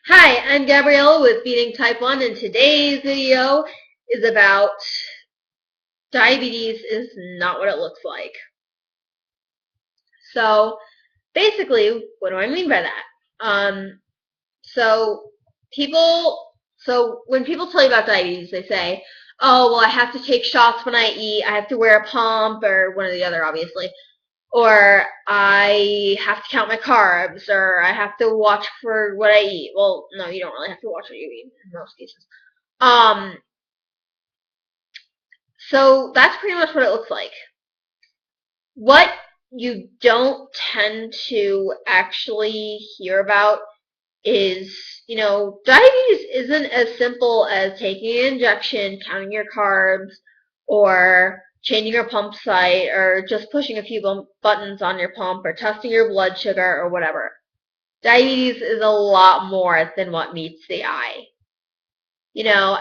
Hi, I'm Gabrielle with Beating Type 1, and today's video is about diabetes is not what it looks like. So, basically, what do I mean by that? Um, so, people, so when people tell you about diabetes, they say, oh, well, I have to take shots when I eat, I have to wear a pump, or one or the other, obviously, or I have to count my carbs, or I have to watch for what I eat. Well, no, you don't really have to watch what you eat in most cases. Um, So that's pretty much what it looks like. What you don't tend to actually hear about is, diabetes isn't as simple as taking an injection, counting your carbs, or changing your pump site, or just pushing a few buttons on your pump, or testing your blood sugar, or whatever. Diabetes is a lot more than what meets the eye.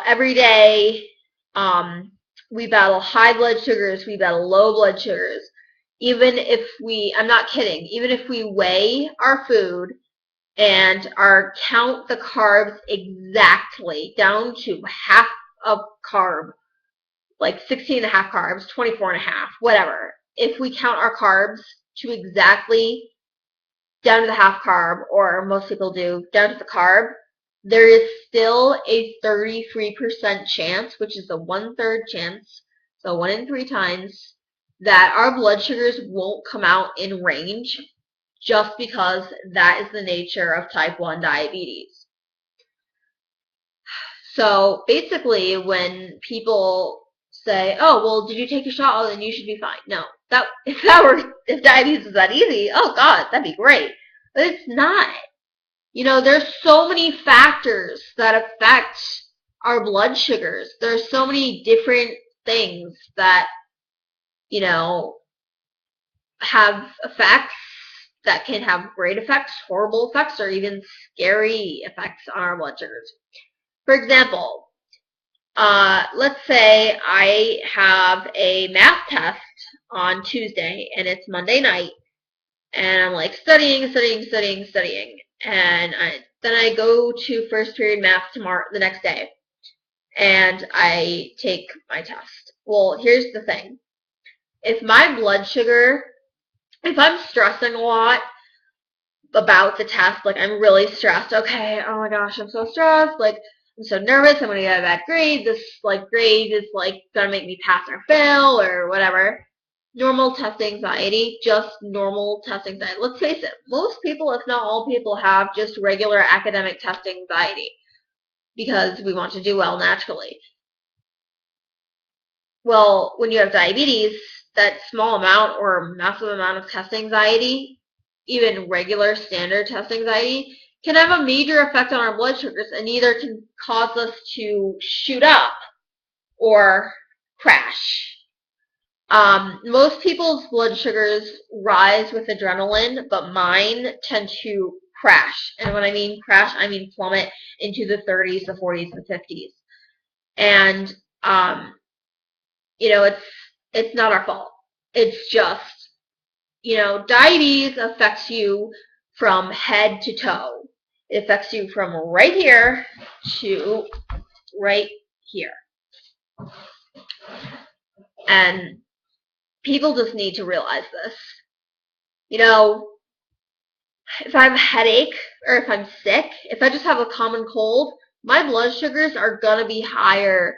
Every day, um, we battle high blood sugars, we battle low blood sugars. I'm not kidding, even if we weigh our food and count the carbs exactly down to half of carb, like 16 and a half carbs, 24 and a half, whatever. If we count our carbs to exactly down to the half carb, or most people do, down to the carb, there is still a 33% chance, which is a one-third chance, so 1 in 3 times, that our blood sugars won't come out in range just because that is the nature of type 1 diabetes. So basically, when people say, "Oh, well, did you take a shot? Oh, then you should be fine." No, if diabetes is that easy, oh God, that'd be great. But it's not. There's so many factors that affect our blood sugars. There's so many different things that, you know, have effects that can have great effects, horrible effects, or even scary effects on our blood sugars. For example, let's say I have a math test on Tuesday and it's Monday night, and I'm like studying, and then I go to first period math the next day, and I take my test. Well, here's the thing: if my blood sugar, if I'm stressing a lot about the test, like I'm really stressed, okay, oh my gosh, I'm so stressed, like I'm so nervous, I'm gonna get a bad grade. This grade is gonna make me pass or fail or whatever. Normal test anxiety, just normal test anxiety. Let's face it, most people, if not all people, have just regular academic test anxiety because we want to do well naturally. Well, when you have diabetes, that small amount or massive amount of test anxiety, even regular standard test anxiety, can have a major effect on our blood sugars and either can cause us to shoot up or crash. Most people's blood sugars rise with adrenaline, but mine tend to crash. And when I mean crash, I mean plummet into the 30s, the 40s, the 50s. And it's not our fault. It's just, diabetes affects you from head to toe. It affects you from right here to right here. And people just need to realize this. If I have a headache or if I'm sick, if I just have a common cold, my blood sugars are going to be higher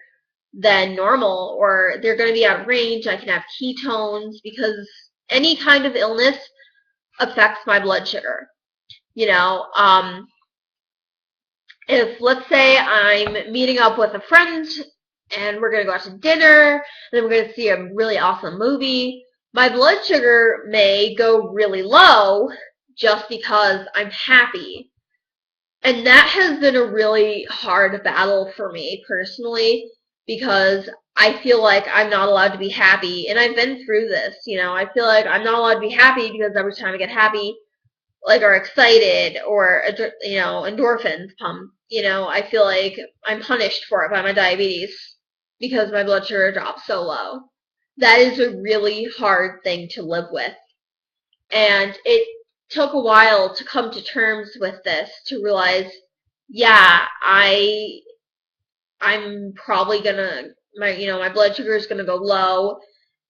than normal, or they're going to be out of range. I can have ketones because any kind of illness affects my blood sugar. If let's say I'm meeting up with a friend and we're going to go out to dinner, and then we're going to see a really awesome movie, my blood sugar may go really low just because I'm happy. And that has been a really hard battle for me personally because I feel like I'm not allowed to be happy. And I've been through this, I feel like I'm not allowed to be happy because every time I get happy, or excited, or, endorphins pump, I feel like I'm punished for it by my diabetes because my blood sugar drops so low. That is a really hard thing to live with. And it took a while to come to terms with this, to realize yeah, I'm probably gonna my blood sugar is gonna go low,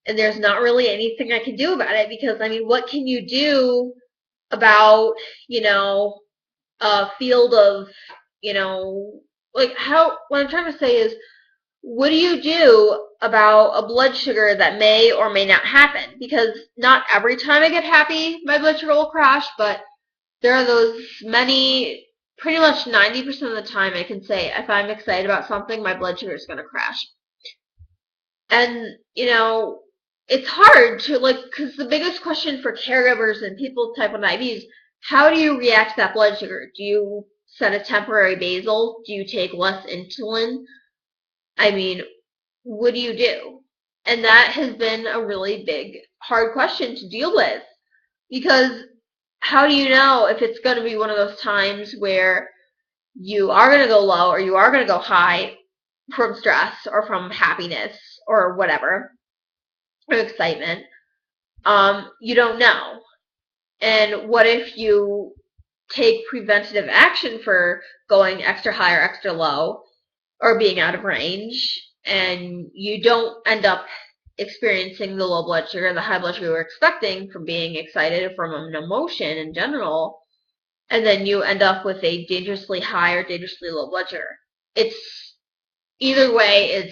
and there's not really anything I can do about it because I mean, what can you do about you know a field of you know like how what I'm trying to say is what do you do about a blood sugar that may or may not happen? Because not every time I get happy, my blood sugar will crash, but there are those many, pretty much 90% of the time I can say if I'm excited about something, my blood sugar is going to crash. And, it's hard to, like, because the biggest question for caregivers and people with type 1 diabetes, how do you react to that blood sugar? Do you set a temporary basal? Do you take less insulin? I mean, what do you do? And that has been a really big, hard question to deal with because how do you know if it's going to be one of those times where you are going to go low or you are going to go high from stress or from happiness or whatever, or excitement? You don't know. And what if you take preventative action for going extra high or extra low or being out of range and you don't end up experiencing the low blood sugar, the high blood sugar you were expecting from being excited from an emotion in general, and then you end up with a dangerously high or dangerously low blood sugar. It's either way,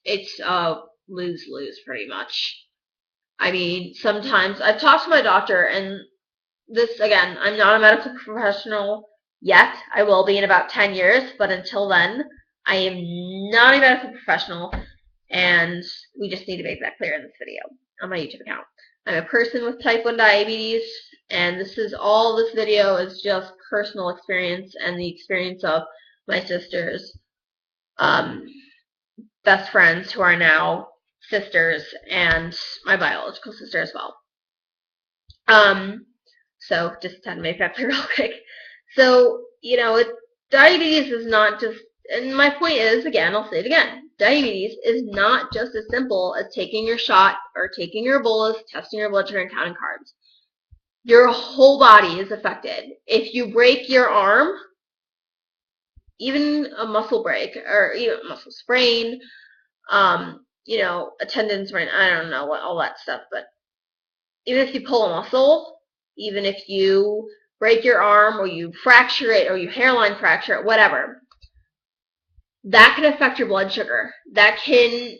it's lose-lose pretty much. I mean, sometimes I've talked to my doctor, and this again, I'm not a medical professional yet. I will be in about 10 years, but until then, I am not a medical professional, and we just need to make that clear in this video on my YouTube account. I'm a person with type 1 diabetes, and this video is just personal experience and the experience of my sister's best friends who are now sisters and my biological sister as well. So just had to make that clear real quick. So, diabetes is not just, and my point is, again, I'll say it again, diabetes is not just as simple as taking your shot or taking your bolus, testing your blood sugar, and counting carbs. Your whole body is affected. If you break your arm, even a muscle break or even a muscle sprain, a tendon sprain, I don't know what all that stuff, but even if you pull a muscle, even if you break your arm or you fracture it or you hairline fracture it, whatever, that can affect your blood sugar. That can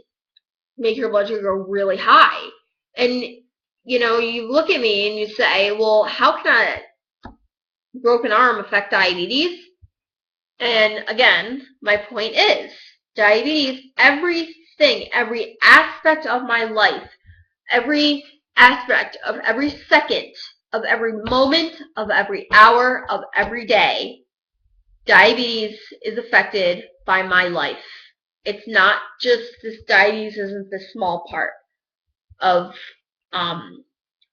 make your blood sugar go really high. And, you look at me and you say, well, how can a broken arm affect diabetes? And again, my point is, diabetes, everything, every aspect of my life, every aspect of every second, of every moment, of every hour, of every day, diabetes is affected by my life. It's not just this diabetes isn't the small part of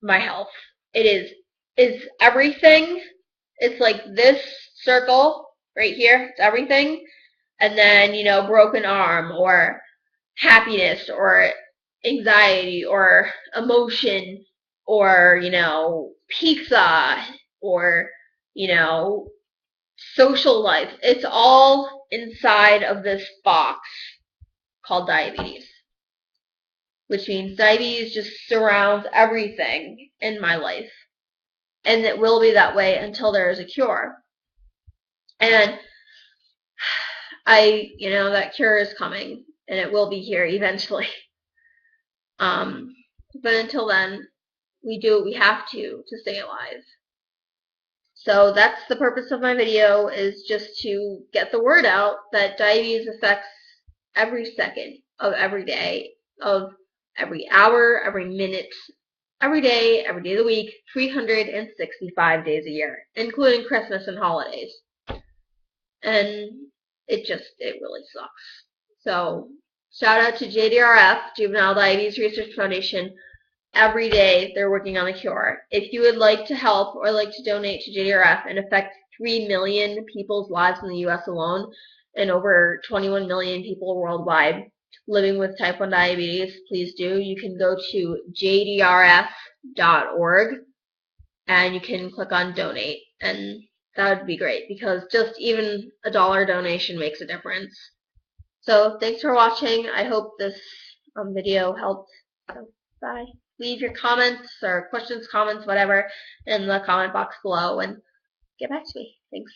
my health. It's everything. It's like this circle right here. It's everything. And then, broken arm or happiness or anxiety or emotion or, pizza or, social life. It's all inside of this box called diabetes. Which means diabetes just surrounds everything in my life. And it will be that way until there is a cure. And that cure is coming. And it will be here eventually. But until then, we do what we have to stay alive. So that's the purpose of my video, is just to get the word out that diabetes affects every second of every day, of every hour, every minute, every day of the week, 365 days a year, including Christmas and holidays. And it really sucks. So shout out to JDRF, Juvenile Diabetes Research Foundation. Every day they're working on a cure. If you would like to help or like to donate to JDRF and affect 3 million people's lives in the U.S. alone and over 21 million people worldwide living with type 1 diabetes, please do. You can go to jdrf.org and you can click on donate. And that would be great, because just even a dollar donation makes a difference. So thanks for watching. I hope this video helped. So, bye. Leave your comments or questions, comments, whatever, in the comment box below and get back to me. Thanks.